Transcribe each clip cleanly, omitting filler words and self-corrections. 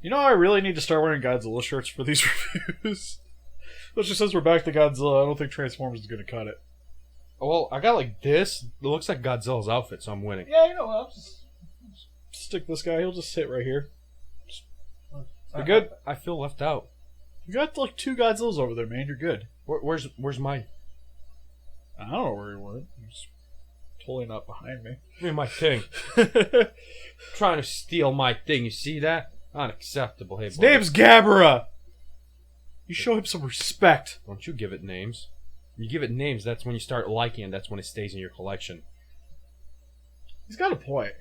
You know, I really need to start wearing Godzilla shirts for these reviews. Especially since we're back to Godzilla, I don't think Transformers is going to cut it. Well, I got like this. It looks like Godzilla's outfit, so I'm winning. Yeah, you know what? I'll just stick this guy. He'll just sit right here. You're good? I feel left out. You got like 2 Godzillas over there, man. You're good. Where's mine? I don't know where he went. He's totally not behind me. Give me my thing. Trying to steal my thing. You see that? Unacceptable. Hey, His name's Gabara. You show him some respect. Don't you give it names. You give it names, that's when you start liking it. That's when it stays in your collection. He's got a point.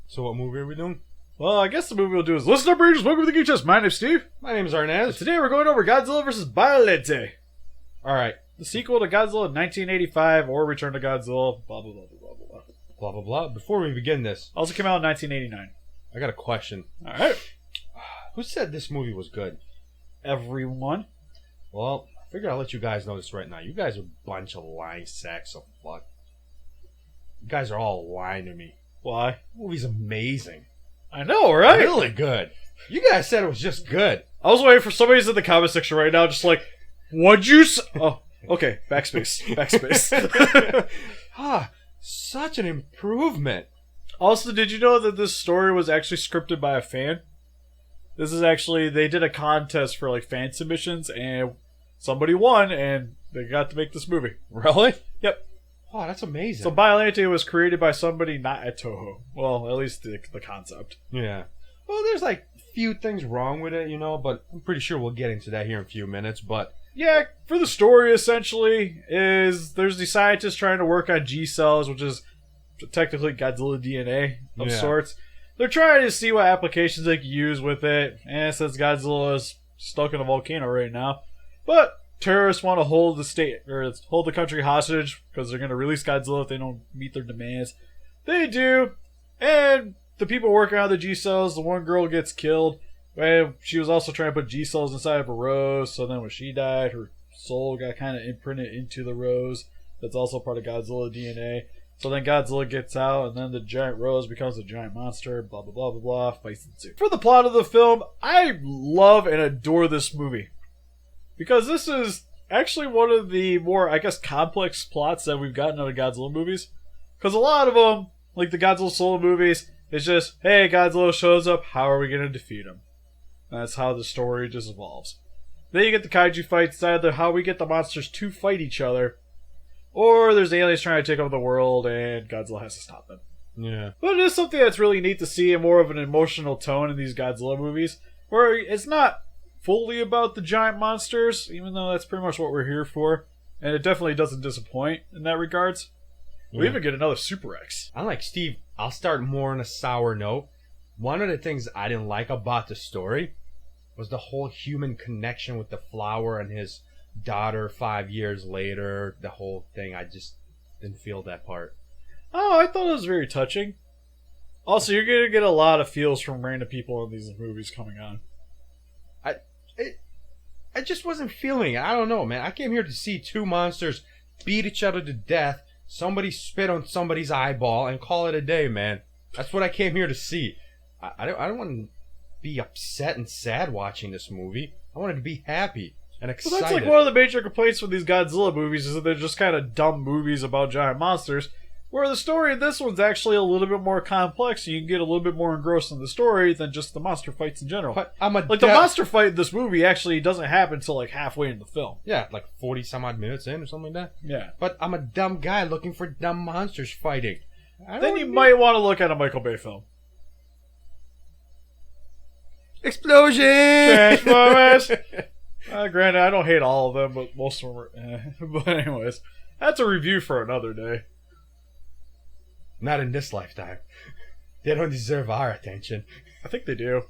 So what movie are we doing? Well, I guess the movie we'll do is Listen Up, Rangers. Welcome to the Geek Chest. My name's Steve. My name's Arnes. Today we're going over Godzilla vs. Biollante. Alright. The sequel to Godzilla in 1985 or Return to Godzilla. Blah, blah, blah, blah, blah, blah. Blah, blah, blah. Before we begin this, Also came out in 1989. I got a question. Alright. Who said this movie was good? Everyone. Well, I figure I'll let you guys know this right now. You guys are a bunch of lying sacks of fuck. You guys are all lying to me. Why? The movie's amazing. I know, right? Really good. You guys said it was just good. I was waiting for somebody's in the comment section right now, just like, what'd you say? Oh, okay. Backspace. Backspace. Such an improvement. Also, did you know that this story was actually scripted by a fan? This is actually, they did a contest for like fan submissions, and somebody won, and they got to make this movie. Really? Yep. Oh, that's amazing. So Biollante was created by somebody not at Toho. Well, at least the concept. Yeah. Well, there's like few things wrong with it, you know, but I'm pretty sure we'll get into that here in a few minutes, but... Yeah, for the story, essentially, is there's the scientists trying to work on G-cells, which is technically Godzilla DNA of sorts. They're trying to see what applications they can use with it, and since Godzilla is stuck in a volcano right now, but terrorists want to hold the state, or hold the country hostage, because they're going to release Godzilla if they don't meet their demands. They do, and the people working on the G-cells, the one girl gets killed, and she was also trying to put G-cells inside of a rose, so then when she died, her soul got kind of imprinted into the rose. That's also part of Godzilla DNA. So then Godzilla gets out, and then the giant rose becomes a giant monster, blah, blah, blah, blah, blah, fights ensue. For the plot of the film, I love and adore this movie. Because this is actually one of the more, I guess, complex plots that we've gotten out of Godzilla movies. Because a lot of them, like the Godzilla solo movies, it's just, hey, Godzilla shows up, how are we going to defeat him? And that's how the story just evolves. Then you get the kaiju fights, either how we get the monsters to fight each other, or there's aliens trying to take over the world, and Godzilla has to stop them. Yeah. But it is something that's really neat to see, and more of an emotional tone in these Godzilla movies, where it's not fully about the giant monsters, even though that's pretty much what we're here for, and it definitely doesn't disappoint in that regards. We even get another Super X. Unlike Steve, I'll start more on a sour note. One of the things I didn't like about the story was the whole human connection with the flower and his daughter 5 years later. The whole thing, I just didn't feel that part. Oh, I thought it was very touching. Also, you're going to get a lot of feels from random people in these movies coming on. I just wasn't feeling it. I don't know, man. I came here to see two monsters beat each other to death, somebody spit on somebody's eyeball, and call it a day, man. That's what I came here to see. I don't want to be upset and sad watching this movie. I wanted to be happy and excited. Well, that's like one of the major complaints with these Godzilla movies is that they're just kind of dumb movies about giant monsters, where the story in this one's actually a little bit more complex, and you can get a little bit more engrossed in the story than just the monster fights in general. But the monster fight in this movie actually doesn't happen until like halfway in the film. Yeah, like 40 some odd minutes in or something like that. Yeah. But I'm a dumb guy looking for dumb monsters fighting. Then you might want to look at a Michael Bay film. Explosion! Transformers! Granted, I don't hate all of them, but most of them are... But anyways, that's a review for another day. Not in this lifetime. They don't deserve our attention. I think they do.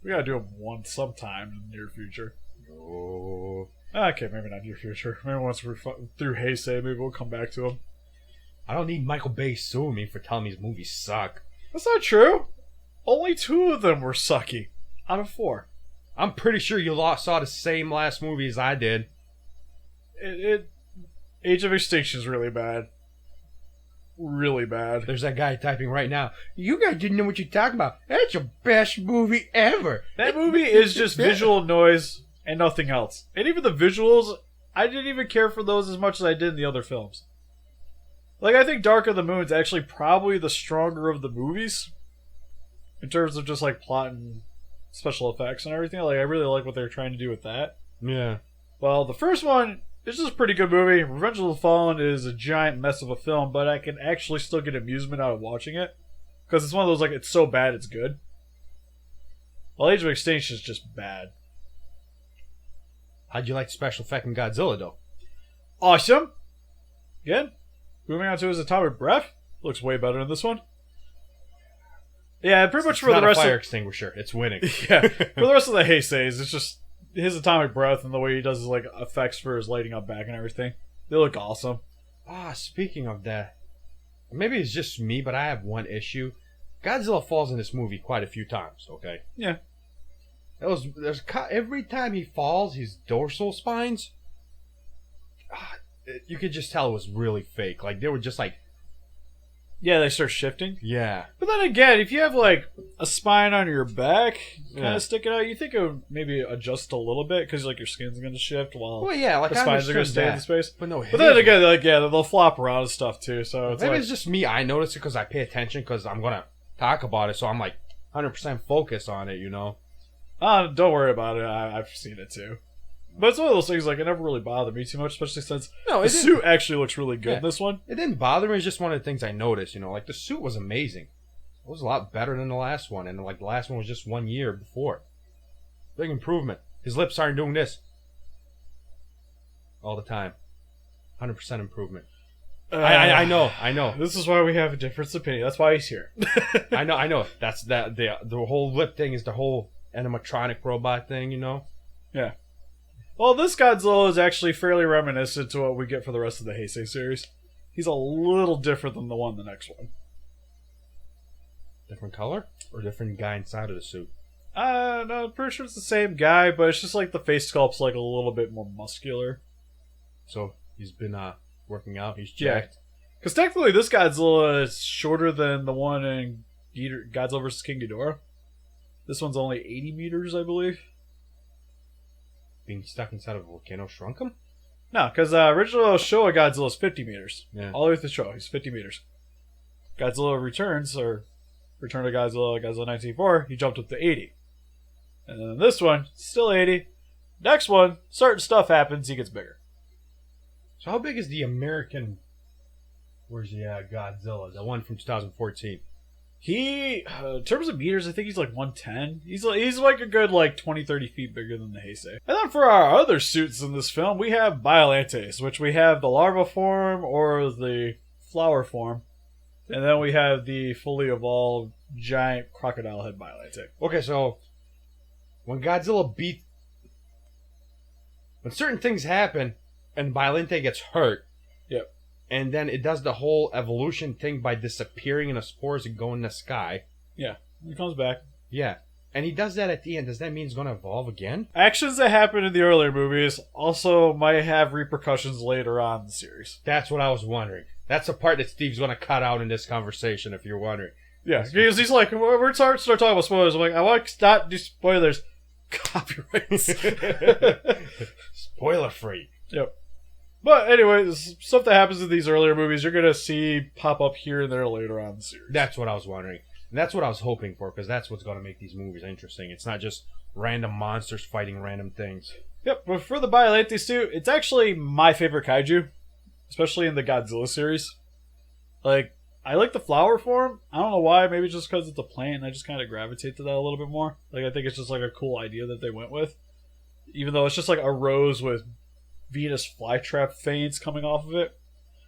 We gotta do them sometime in the near future. No. Okay, maybe not near future. Maybe once we're through Heisei, maybe we'll come back to them. I don't need Michael Bay suing me for telling me his movies suck. That's not true. Only 2 of them were sucky. Out of 4. I'm pretty sure you saw the same last movie as I did. Age of Extinction is really bad. really bad. There's that guy typing right now. You guys didn't know what you're talking about. That's your best movie ever. That movie is just visual noise and nothing else. And even the visuals, I didn't even care for those as much as I did in the other films. Like, I think Dark of the Moon is actually probably the stronger of the movies in terms of just, like, plot and special effects and everything. Like, I really like what they're trying to do with that. Yeah. Well, the first one is just a pretty good movie. Revenge of the Fallen is a giant mess of a film, but I can actually still get amusement out of watching it. Because it's one of those, like, it's so bad it's good. Well, Age of Extinction is just bad. How'd you like the special effect in Godzilla, though? Awesome. Again, moving on to his atomic breath. Looks way better than this one. Yeah, pretty much for the rest of... fire extinguisher. It's winning. Yeah, for the rest of the Heiseis, it's just his atomic breath and the way he does his, like, effects for his lighting up back and everything. They look awesome. Speaking of that, maybe it's just me, but I have one issue. Godzilla falls in this movie quite a few times, okay? Yeah. Every time he falls, his dorsal spines, you could just tell it was really fake. Like, they were just like... Yeah, they start shifting. Yeah. But then again, if you have, like, a spine on your back kind of sticking out, you think it would maybe adjust a little bit because, like, your skin's going to shift while like, the spines are going to stay in space. But then again, like, yeah, they'll flop around and stuff, too. So maybe it's just me. I notice it because I pay attention because I'm going to talk about it. So I'm, like, 100% focused on it, you know? Don't worry about it. I've seen it, too. But it's one of those things, like, it never really bothered me too much, especially since the suit actually looks really good in this one. It didn't bother me. It's just one of the things I noticed, you know. Like, the suit was amazing. It was a lot better than the last one. And, like, the last one was just 1 year before. Big improvement. His lips aren't doing this all the time. 100% improvement. I know. This is why we have a difference of opinion. That's why he's here. I know. That's that. The whole lip thing is the whole animatronic robot thing, you know? Yeah. Well, this Godzilla is actually fairly reminiscent to what we get for the rest of the Heisei series. He's a little different than the one in the next one. Different color? Or different guy inside of the suit? No, I'm pretty sure it's the same guy, but it's just like the face sculpt's like a little bit more muscular. So, he's been working out, he's jacked. Because technically this Godzilla is shorter than the one in Godzilla vs. King Ghidorah. This one's only 80 meters, I believe. Being stuck inside of a volcano shrunk him? No, because original Showa Godzilla is 50 meters. Yeah. All the way through Showa, he's 50 meters. Godzilla Returns, or Return to Godzilla 1984, he jumped up to 80. And then this one, still 80. Next one, certain stuff happens, he gets bigger. So how big is the American... Where's the Godzilla? The one from 2014. He, in terms of meters, I think he's like 110. He's like a good like 20, 30 feet bigger than the Heisei. And then for our other suits in this film, we have Biollantes, which we have the larva form or the flower form. And then we have the fully evolved giant crocodile head Biollante. Okay, so when Godzilla beat... When certain things happen and Biollante gets hurt... Yep. And then it does the whole evolution thing by disappearing in the spores and going in the sky. Yeah, he comes back. Yeah. And he does that at the end. Does that mean he's going to evolve again? Actions that happen in the earlier movies also might have repercussions later on in the series. That's what I was wondering. That's the part that Steve's going to cut out in this conversation, if you're wondering. Yeah, because he's like, we're start talking about spoilers. I'm like, I want to not do spoilers. Copyrights. Spoiler free. Yep. But anyway, stuff that happens in these earlier movies, you're going to see pop up here and there later on in the series. That's what I was wondering. And that's what I was hoping for, because that's what's going to make these movies interesting. It's not just random monsters fighting random things. Yep, but for the Biollante suit, it's actually my favorite kaiju, especially in the Godzilla series. Like, I like the flower form. I don't know why. Maybe just because it's a plant, and I just kind of gravitate to that a little bit more. Like, I think it's just like a cool idea that they went with. Even though it's just like a rose with Venus flytrap veins coming off of it.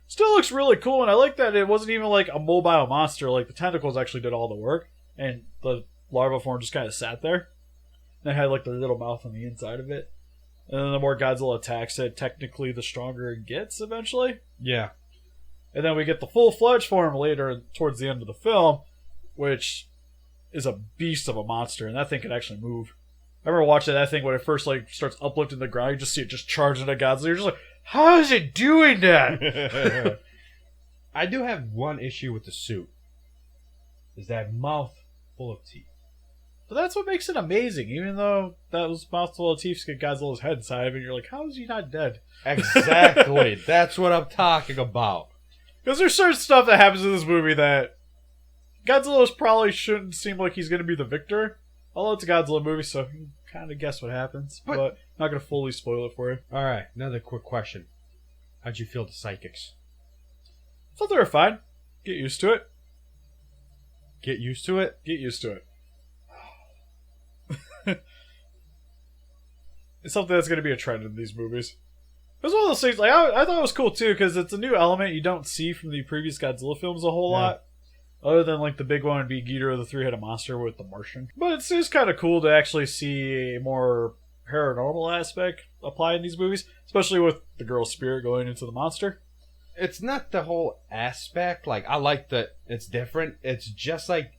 Still looks really cool, and I like that it wasn't even like a mobile monster. Like, the tentacles actually did all the work, and the larva form just kind of sat there. And it had like the little mouth on the inside of it. And then the more Godzilla attacks it, technically the stronger it gets eventually. Yeah. And then we get the full-fledged form later towards the end of the film, which is a beast of a monster, and that thing can actually move. I remember watching that thing when it first like starts uplifting the ground. You just see it just charging at Godzilla. You're just like, how is it doing that? I do have one issue with the suit. Is that mouth full of teeth. But that's what makes it amazing. Even though that was mouthful of teeth to get Godzilla's head inside of it, you're like, how is he not dead? Exactly. That's what I'm talking about. Because there's certain stuff that happens in this movie that Godzilla's probably shouldn't seem like he's going to be the victor. Although it's a Godzilla movie, so you can kind of guess what happens. But I'm not going to fully spoil it for you. Alright, another quick question. How'd you feel the psychics? I thought they were fine. Get used to it. Get used to it? Get used to it. It's something that's going to be a trend in these movies. It was one of those things, like, I thought it was cool too, because it's a new element you don't see from the previous Godzilla films a whole lot. Other than, like, the big one would be Ghidorah the three-headed monster with the Martian. But it's kind of cool to actually see a more paranormal aspect applied in these movies, especially with the girl's spirit going into the monster. It's not the whole aspect. Like, I like that it's different. It's just like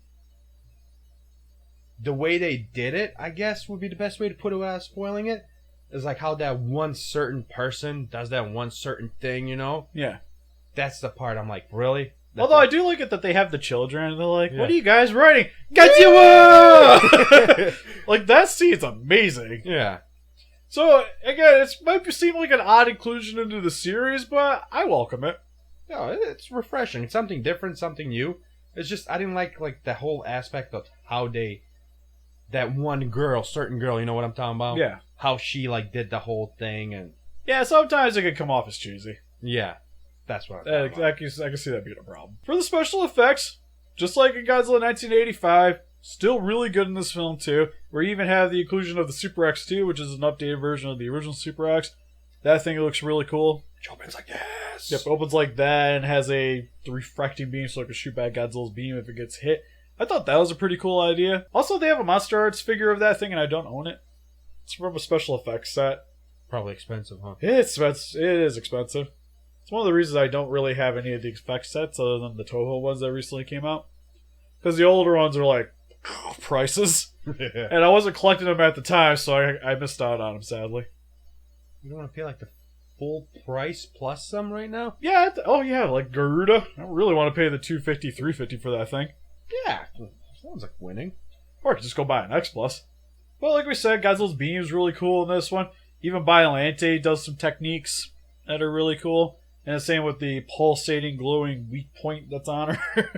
the way they did it, I guess, would be the best way to put it without spoiling it. Is like how that one certain person does that one certain thing, you know? Yeah. That's the part I'm like, really? Although I do like it that they have the children and they're like, what are you guys writing? Godzilla! Like, that scene's amazing. Yeah. So, again, it might seem like an odd inclusion into the series, but I welcome it. No, it's refreshing. It's something different, something new. It's just, I didn't like the whole aspect of how they... That one girl, certain girl, you know what I'm talking about? Yeah. How she, like, did the whole thing and... Yeah, sometimes it can come off as cheesy. Yeah. That's what I'm talking about. I can see that being a problem. For the special effects, just like in Godzilla 1985, still really good in this film too. We even have the inclusion of the Super X2, which is an updated version of the original Super X. That thing looks really cool. It opens like this. Yep, opens like that and has the refracting beam so it can shoot back Godzilla's beam if it gets hit. I thought that was a pretty cool idea. Also, they have a Monster Arts figure of that thing, and I don't own it. It's from a special effects set. Probably expensive, huh? It is expensive. It's one of the reasons I don't really have any of the effects sets other than the Toho ones that recently came out. Because the older ones are like prices. And I wasn't collecting them at the time, so I missed out on them, sadly. You don't want to pay like the full price plus some right now? Yeah, like Garuda. I don't really want to pay the $250, $350 for that thing. Yeah, sounds like winning. Or I could just go buy an X Plus. But like we said, Godzilla's beam is really cool in this one. Even Biollante does some techniques that are really cool. And the same with the pulsating, glowing weak point that's on her.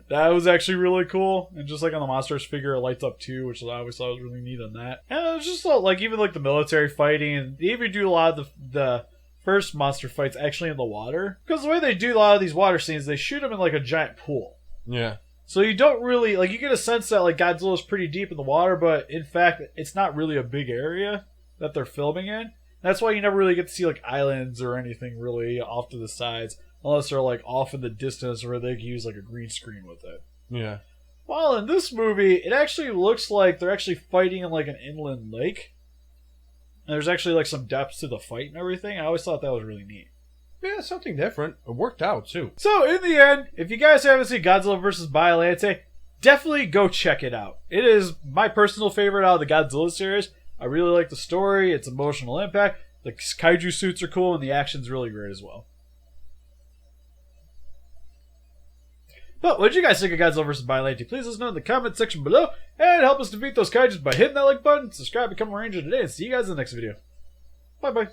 That was actually really cool. And just like on the Monsters figure, it lights up too, which I always thought was really neat on that. And it was just like even like the military fighting, and they even do a lot of the first monster fights actually in the water. Because the way they do a lot of these water scenes, they shoot them in like a giant pool. Yeah. So you don't really, like, you get a sense that, like, Godzilla's pretty deep in the water, but in fact, it's not really a big area that they're filming in. That's why you never really get to see, like, islands or anything really off to the sides, unless they're, like, off in the distance where they can use, like, a green screen with it. Yeah. While in this movie, it actually looks like they're actually fighting in, like, an inland lake. And there's actually, like, some depth to the fight and everything. I always thought that was really neat. Yeah, something different. It worked out, too. So, in the end, if you guys haven't seen Godzilla vs. Biollante, definitely go check it out. It is my personal favorite out of the Godzilla series. I really like the story, its emotional impact. The kaiju suits are cool, and the action's really great as well. But what did you guys think of Godzilla vs. Biollante? Please let us know in the comment section below, and help us defeat those kaijus by hitting that like button, subscribe, become a ranger today, and see you guys in the next video. Bye-bye.